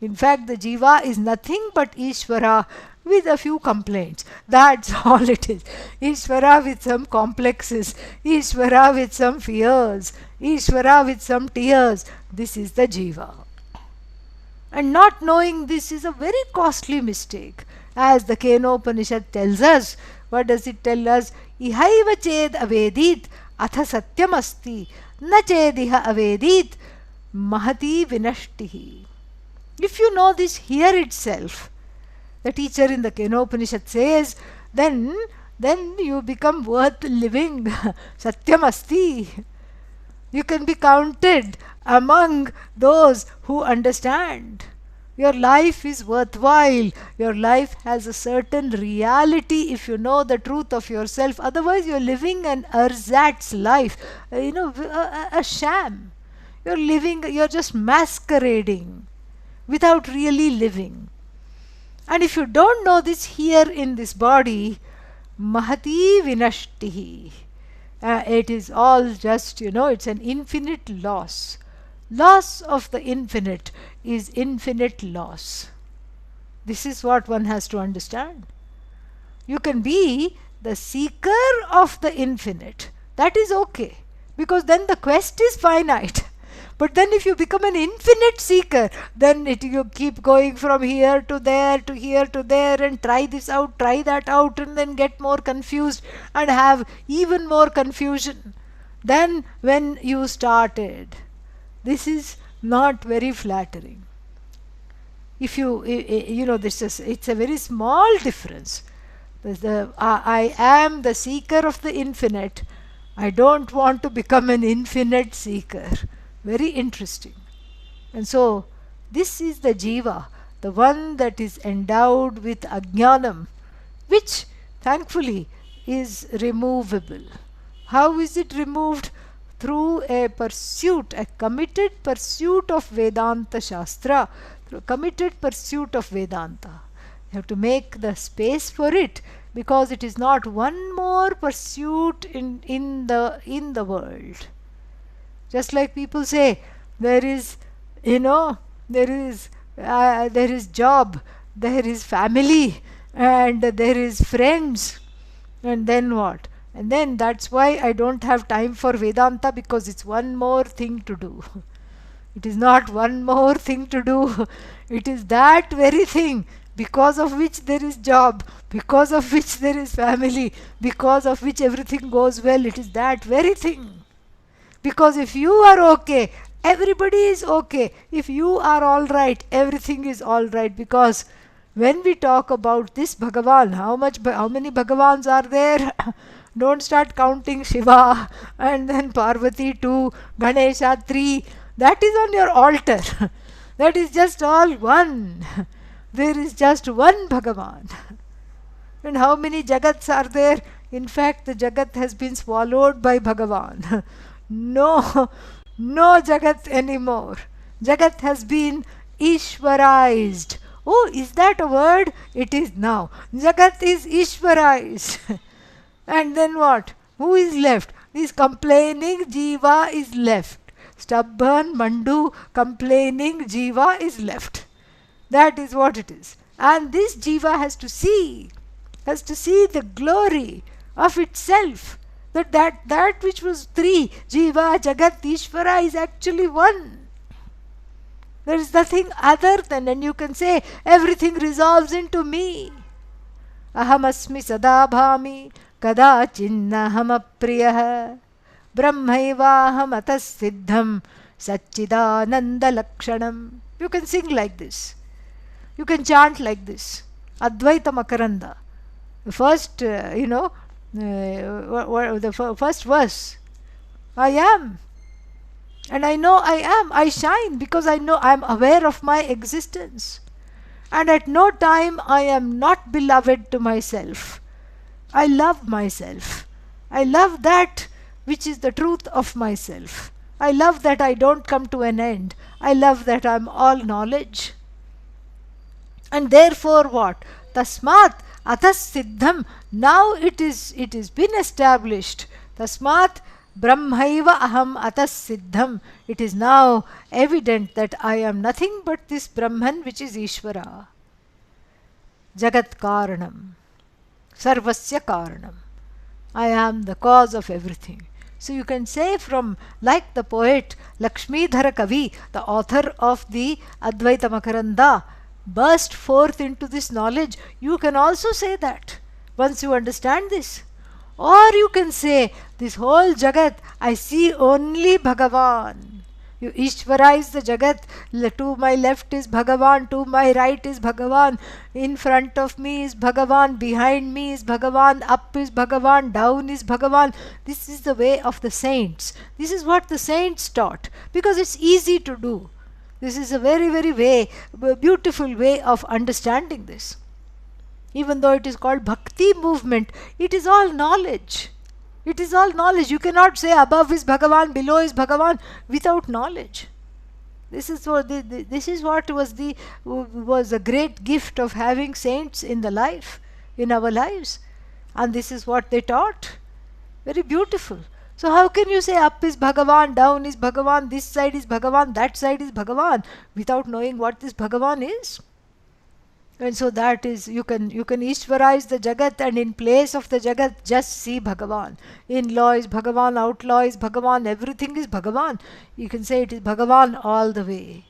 In fact, the Jiva is nothing but Isvara with a few complaints. That's all it is. Isvara with some complexes, Isvara with some fears, Isvara with some tears. This is the Jiva. And not knowing this is a very costly mistake. As the Kenopanishad tells us, what does it tell us? Ihaiva ched avedit atha satyam asti na chediha avedit mahati vinashtihi. If you know this here itself, the teacher in the Kenopanishad says, then you become worth living. Satyam asti. You can be counted among those who understand. Your life is worthwhile. Your life has a certain reality if you know the truth of yourself. Otherwise, you're living an ersatz life, a sham. You're just masquerading without really living. And if you don't know this here in this body, mahati vinashtihi. It is all just, it's an infinite loss. Loss of the infinite is infinite loss. This is what one has to understand. You can be the seeker of the infinite. That is okay, because then the quest is finite. But then if you become an infinite seeker, then you keep going from here to there, to here to there, and try this out, try that out, and then get more confused and have even more confusion than when you started. This is not very flattering. If it's a very small difference. I am the seeker of the infinite. I don't want to become an infinite seeker. Very interesting. And so, this is the Jiva, the one that is endowed with ajnanam, which thankfully is removable. How is it removed? Through a pursuit, a committed pursuit of Vedanta Shastra, through a committed pursuit of Vedanta. You have to make the space for it, because it is not one more pursuit in the world. Just like people say, there is job, there is family, and there is friends, and then what? And then that's why I don't have time for Vedanta, because it's one more thing to do. It is not one more thing to do. It is that very thing, because of which there is job, because of which there is family, because of which everything goes well. It is that very thing. Because if you are okay, everybody is okay. If you are all right, everything is all right. Because when we talk about this Bhagavan, how many Bhagavans are there? Don't start counting Shiva and then Parvati 2, Ganesha 3. That is on your altar. That is just all one. There is just one Bhagavan. And how many Jagats are there? In fact, the Jagat has been swallowed by Bhagavan. No Jagat anymore. Jagat has been Ishwarized. Oh, is that a word? It is now. Jagat is Ishwarized. And then what? Who is left? This complaining Jiva is left. Stubborn Mandu complaining Jiva is left. That is what it is. And this Jiva has to see the glory of itself. That which was three, Jiva, Jagat, Ishvara, is actually one. There is nothing other than, and you can say everything resolves into me. ahamasmi sadabhami kadachinnahamappriyah brahmaivaham atas siddham satchidananda lakshanam. You can sing like this. You can chant like this. Advaita Makaranda. The first, the first verse. I am. And I know I am. I shine because I know I am aware of my existence. And at no time I am not beloved to myself. I love myself. I love that which is the truth of myself. I love that I don't come to an end. I love that I am all knowledge. And therefore what? Tasmat atas siddham. Now it is been established. Tasmat brahmaiva aham atas siddham. It is now evident that I am nothing but this Brahman which is Isvara. Jagat karanam. Sarvasya karanam. I am the cause of everything. So you can say from, like the poet Lakshmidhara Kavi, the author of the Advaita Makaranda, burst forth into this knowledge. You can also say that once you understand this. Or you can say, this whole Jagat, I see only Bhagavan. You Ishvarize the Jagat. To my left is Bhagavan, to my right is Bhagavan, in front of me is Bhagavan, behind me is Bhagavan, up is Bhagavan, down is Bhagavan. This is the way of the saints. This is what the saints taught, because it's easy to do. This is a very, very beautiful way of understanding this. Even though it is called Bhakti movement, it is all knowledge. It is all knowledge. You cannot say above is Bhagavan, below is Bhagavan without knowledge. This is what was a great gift of having saints in our lives, and this is what they taught. Very beautiful. So how can you say up is Bhagavan, down is Bhagavan, this side is Bhagavan, that side is Bhagavan, without knowing what this Bhagavan is? And so that is, you can Ishvarize the Jagat, and in place of the Jagat just see Bhagavan. In-law is Bhagavan, outlaw is Bhagavan, everything is Bhagavan. You can say it is Bhagavan all the way.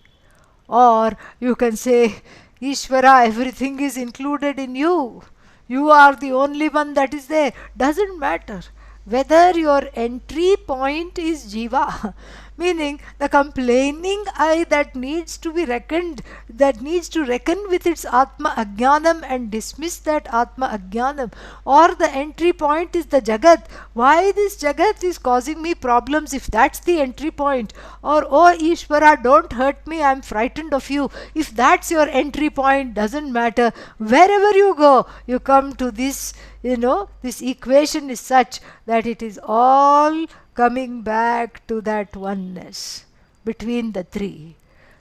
Or you can say, Ishvara, everything is included in you. You are the only one that is there. Doesn't matter whether your entry point is Jiva, meaning the complaining I that needs to be reckoned, that needs to reckon with its Atma Ajnanam and dismiss that Atma Ajnanam, or the entry point is the Jagat. Why this Jagat is causing me problems, if that's the entry point? Or, oh Ishvara, don't hurt me, I'm frightened of you. If that's your entry point, doesn't matter. Wherever you go, you come to this, this equation is such that it is all coming back to that oneness between the three.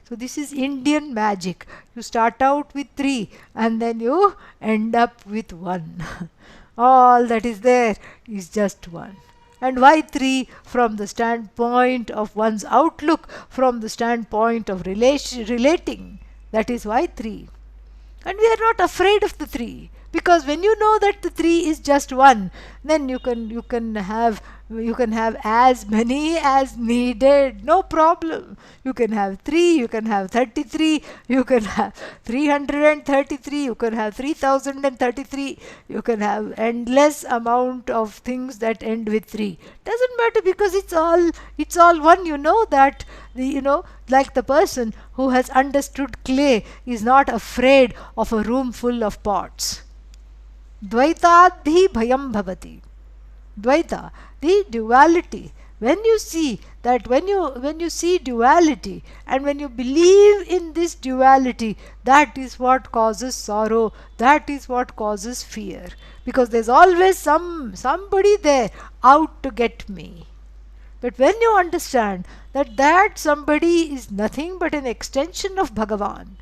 So this is Indian magic. You start out with three and then you end up with one. All that is there is just one. And why three? From the standpoint of one's outlook, from the standpoint of relating. That is why three. And we are not afraid of the three, because when you know that the three is just one, then you can have as many as needed, no problem. You can have 3, you can have 33, you can have 333, you can have 3033, you can have endless amount of things that end with 3. Doesn't matter, because it's all one. You know that like the person who has understood clay is not afraid of a room full of pots. Dvaitadhi bhayam bhavati. Dvaita, the duality. When you see that, when you see duality, and when you believe in this duality, that is what causes sorrow, that is what causes fear. Because there's always somebody there out to get me. But when you understand that somebody is nothing but an extension of Bhagavan,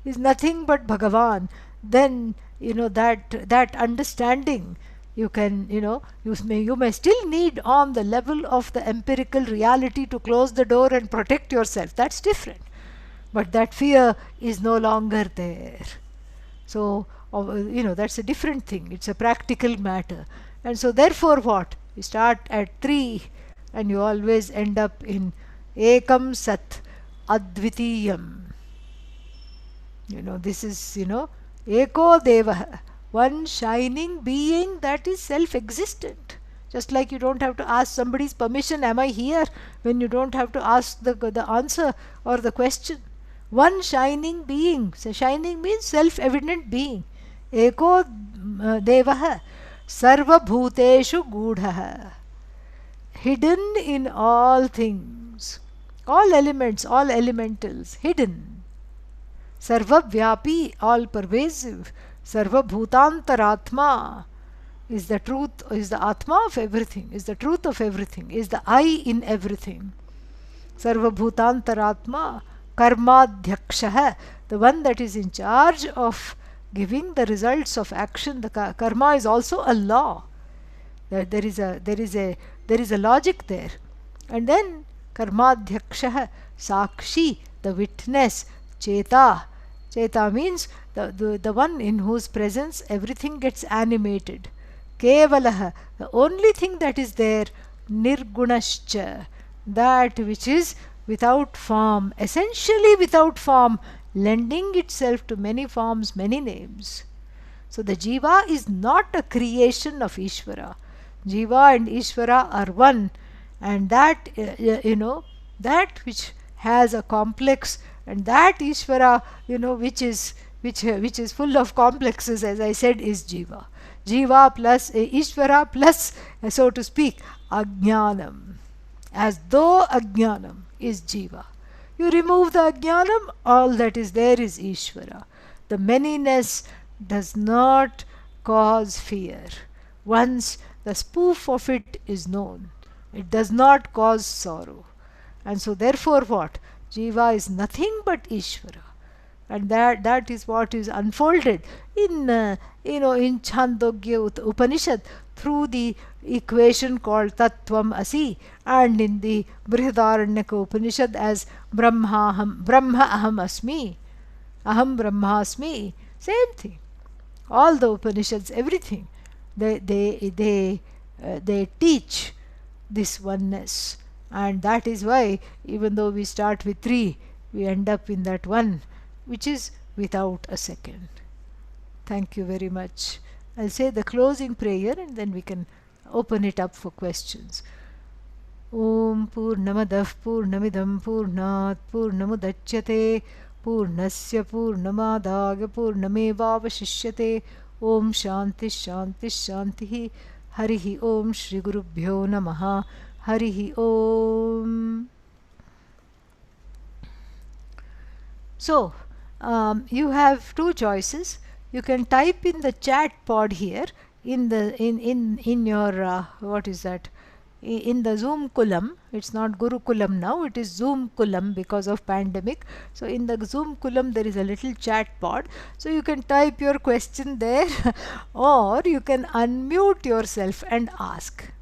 is nothing but Bhagavan, then that understanding, you may still need on the level of the empirical reality to close the door and protect yourself. That's different. But that fear is no longer there. So, that's a different thing. It's a practical matter. And so therefore what? You start at 3 and you always end up in Ekam Sat Advitiyam. This is, Eko Deva, one shining being that is self existent. Just like you don't have to ask somebody's permission, am I here, when you don't have to ask the answer or the question. One shining being. So, shining means self evident being. Eko Devah Sarva Bhuteshu Gudha. Hidden in all things. All elements, all elementals, hidden. Sarvavyapi, all pervasive. Sarvabhutantaratma is the truth, is the Atma of everything, is the truth of everything, is the I in everything. Sarvabhutantaratma, Karmadhyaksha, the one that is in charge of giving the results of action. The karma is also a law. There is a logic there. And then Karmadhyaksha, Sakshi, the witness, Cheta. Cheta means the one in whose presence everything gets animated. Kevalah, the only thing that is there, Nirgunascha, that which is without form, essentially without form, lending itself to many forms, many names. So the Jiva is not a creation of Isvara. Jiva and Isvara are one, and that, that which has a complex, and that Isvara, which is full of complexes, as I said, is Jiva. Jiva plus Ishvara plus, so to speak, Ajnanam. As though Ajnanam is Jiva. You remove the Ajnanam, all that is there is Ishvara. The manyness does not cause fear. Once the spoof of it is known, it does not cause sorrow. And so, therefore, what? Jiva is nothing but Ishvara. And that is what is unfolded in Chandogya Upanishad through the equation called Tattvam Asi, and in the Brihadaranyaka Upanishad as Brahma Aham Asmi, Aham Brahmasmi. Same thing. All the Upanishads, everything, they teach this oneness, and that is why, even though we start with three, we end up in that one, which is without a second. Thank you very much. I'll say the closing prayer and then we can open it up for questions. Om Purnamadah Purnamidam Purnat Purnamudachyate Purnasya Purnamadaya Purnamevavashishyate. Om Shanti Shanti Shanti. Harihi Om Shri Gurubhyo Namaha. Harihi Om. So, you have two choices. You can type in the chat pod here in your what is that, in the Zoom Kulam. It's not Gurukulam now, it is Zoom Kulam because of pandemic. So in the Zoom Kulam there is a little chat pod, so you can type your question there or you can unmute yourself and ask.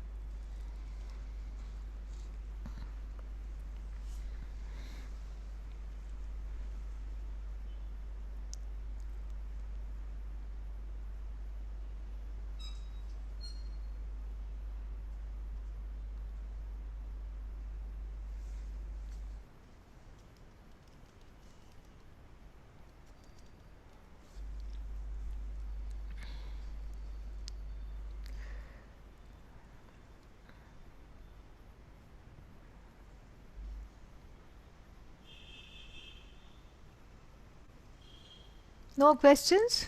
No questions?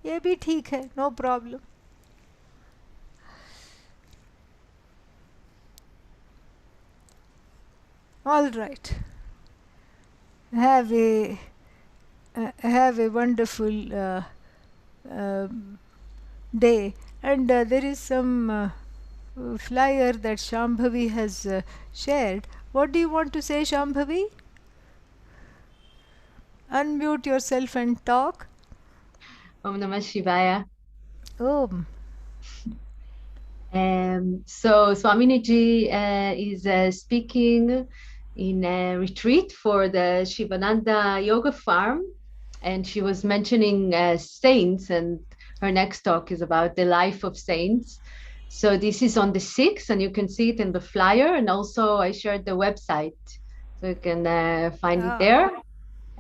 ये भी ठीक है, no problem. All right. Have a wonderful day. And there is some flyer that Shambhavi has shared. What do you want to say, Shambhavi? Unmute yourself and talk. Om Namah Shivaya. Om. So Swaminiji is speaking in a retreat for the Shivananda Yoga Farm, and she was mentioning saints, and her next talk is about the life of saints. So this is on the 6th, and you can see it in the flyer, and also I shared the website, so you can find it there.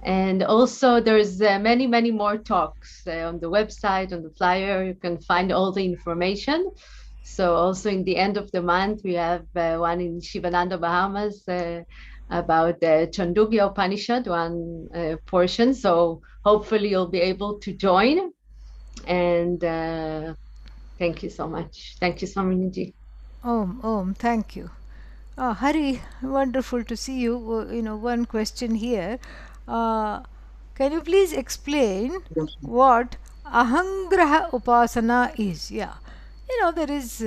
And also, there's many more talks on the website, on the flyer. You can find all the information. So also in the end of the month, we have one in Shivananda, Bahamas, about the Chandogya Upanishad, one portion. So hopefully you'll be able to join. And thank you so much. Thank you, Swaminiji. Om, thank you. Hari, wonderful to see you. One question here. Uh, can you please explain Yes. what Ahangraha Upasana is? Yeah. There is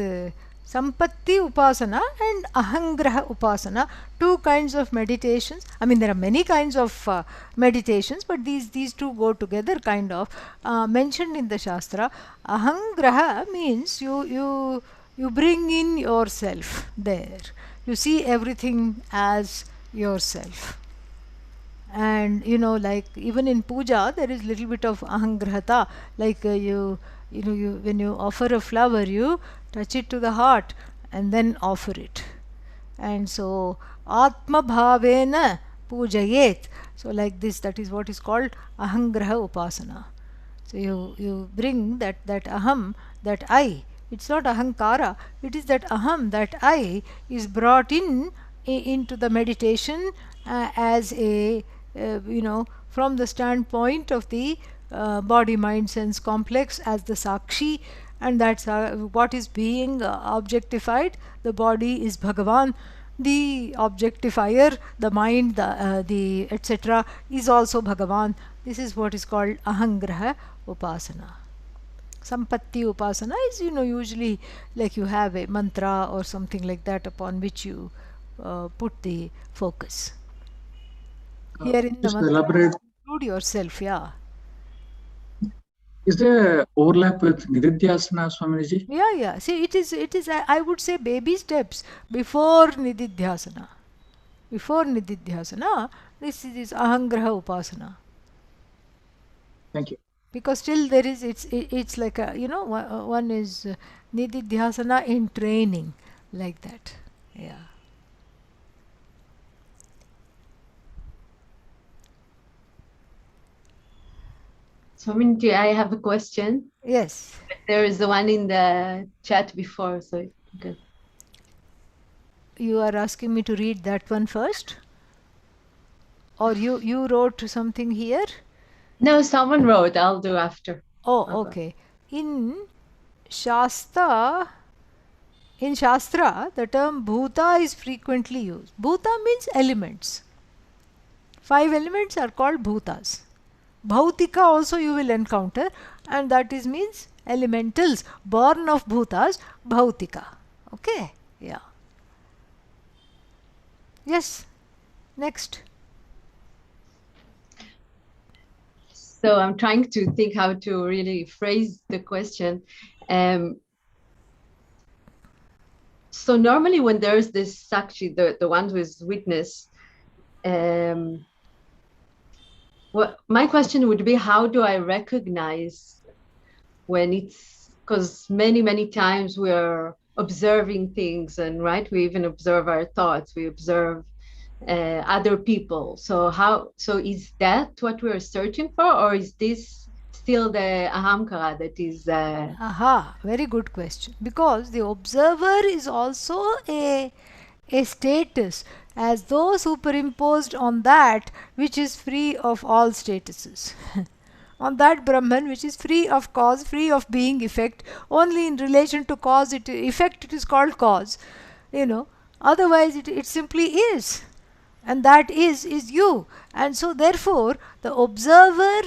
Sampatti Upasana and Ahangraha Upasana, two kinds of meditations. I mean, there are many kinds of meditations, but these two go together, kind of. Mentioned in the Shastra. Ahangraha means you bring in yourself there. You see everything as yourself. And like even in puja there is little bit of ahangrahata, like you when you offer a flower, you touch it to the heart and then offer it. And so atma bhavena pujayet, so like this, that is what is called ahangraha upasana. So you bring that aham, that I. It's not ahankara. It is that aham, that I, is brought into the meditation as a from the standpoint of the body, mind, sense complex as the sakshi, and that's what is being objectified. The body is Bhagavan. The objectifier, the mind, the etc., is also Bhagavan. This is what is called ahangraha upasana. Sampatti upasana is usually like you have a mantra or something like that upon which you put the focus. Here in the Just mantra, elaborate. include yourself, yeah. Is there overlap with Nididhyasana, Swamiji? Yeah. See, it is I would say baby steps before Nididhyasana. Before Nididhyasana, this is Ahangraha Upasana. Thank you. Because still there is, it's like a, one is Nididhyasana in training, like that. Yeah. Swaminji, I have a question. Yes. There is the one in the chat before, so good. You are asking me to read that one first? Or you wrote something here? No, someone wrote. I'll do after. Oh, I'll go. okay. In Shastra, the term bhuta is frequently used. Bhuta means elements. 5 elements are called bhutas. Bhautika also you will encounter, and that is means elementals, born of bhutas, bhautika. Okay? Yeah. Yes. Next. So I'm trying to think how to really phrase the question. So normally when there's this sakshi, the one who is witness, well, my question would be, how do I recognize when it's, because many times we are observing things, and right, we even observe our thoughts, we observe other people. So is that what we're searching for, or is this still the ahamkara that is Aha, very good question. Because the observer is also a status, as though superimposed on that which is free of all statuses. On that Brahman which is free of cause, free of being effect, only in relation to cause, effect it is called cause. Otherwise it simply is. And that is you. And so therefore the observer,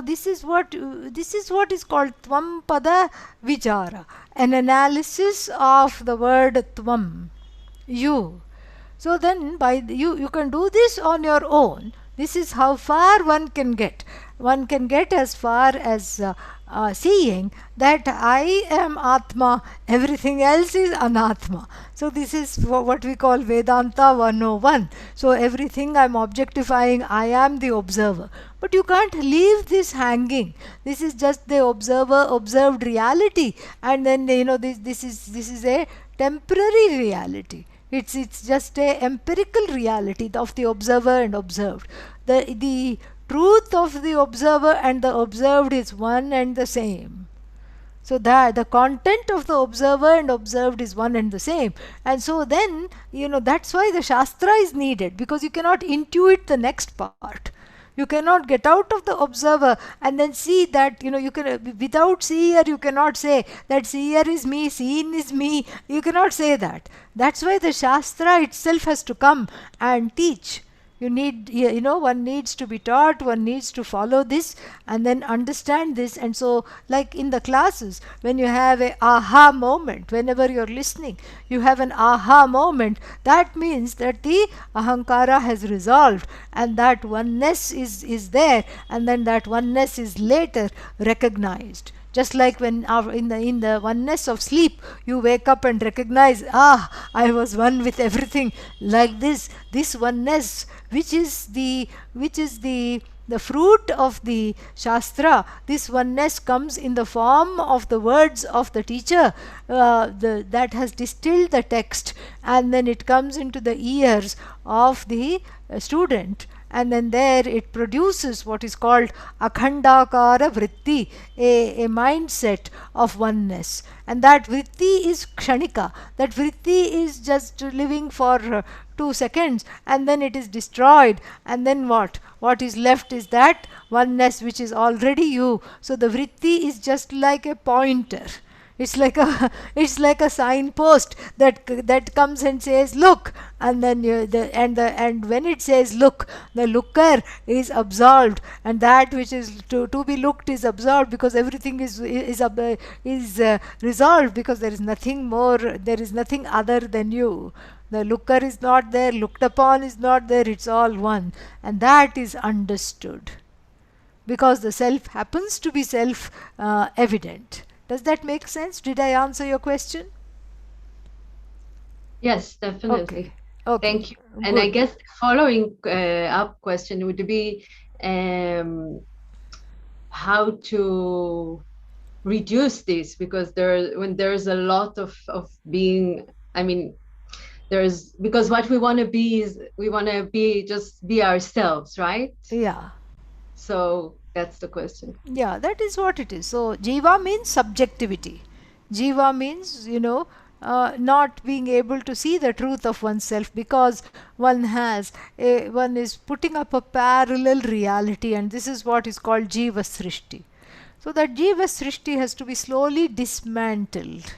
this is what is called tvam pada vichara, an analysis of the word tvam, you. So then you can do this on your own. This is how far one can get. One can get as far as seeing that I am Atma, everything else is Anatma. So this is what we call Vedanta 101. So everything I am objectifying, I am the observer. But you can't leave this hanging. This is just the observed reality, and then this is a temporary reality. It's just a empirical reality of the observer and observed. The truth of the observer and the observed is one and the same. So that the content of the observer and observed is one and the same. And so then, that's why the Shastra is needed, because you cannot intuit the next part. You cannot get out of the observer and then see that, you can, without seer, you cannot say that seer is me, seen is me. You cannot say that. That's why the Shastra itself has to come and teach. One needs to be taught, one needs to follow this and then understand this. And so, like in the classes, when you have a aha moment, whenever you're listening, you have an aha moment, that means that the ahankara has resolved and that oneness is there, and then that oneness is later recognized. Just like when in the oneness of sleep, you wake up and recognize, I was one with everything. Like this oneness, which is the fruit of the Shastra, this oneness comes in the form of the words of the teacher that has distilled the text, and then it comes into the ears of the student, and then there it produces what is called akhandakara vritti, a mindset of oneness. And that vritti is kshanika. That vritti is just living for 2 seconds, and then it is destroyed, and then what is left is that oneness which is already you. So the vritti is just like a pointer. It's like a signpost that comes and says look, and then and when it says look, the looker is absolved, and that which is to be looked is absolved, because everything is resolved, because there is nothing more, there is nothing other than you. The looker is not there, looked upon is not there, it's all one, and that is understood, because the self happens to be self evident. Does that make sense? Did I answer your question? Yes, definitely. Okay. Thank you. And I guess the following up question would be how to reduce this, because when there's a lot of being, because what we want to be is we want to just be ourselves, right? Yeah. So that's the question. Yeah, that is what it is. So Jiva means subjectivity. Jiva means, not being able to see the truth of oneself, because one is putting up a parallel reality, and this is what is called Jiva Srishti. So that Jiva Srishti has to be slowly dismantled.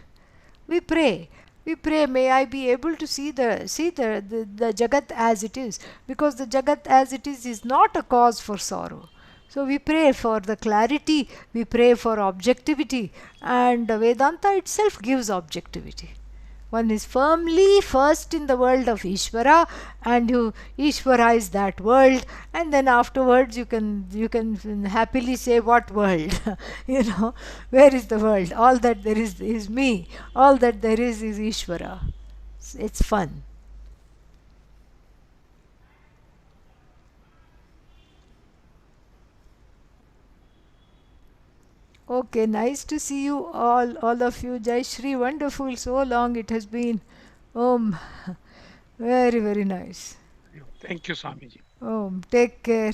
We pray, may I be able to see the Jagat as it is, because the Jagat as it is not a cause for sorrow. So we pray for the clarity, we pray for objectivity, and Vedanta itself gives objectivity. One is firmly first in the world of Isvara, and Isvara is that world, and then afterwards you can happily say, what world? Where is the world? All that there is me. All that there is Isvara. It's fun. Okay, nice to see you all of you. Jai Shri, wonderful. So long it has been. Very, very nice. Thank you, Swamiji. Take care.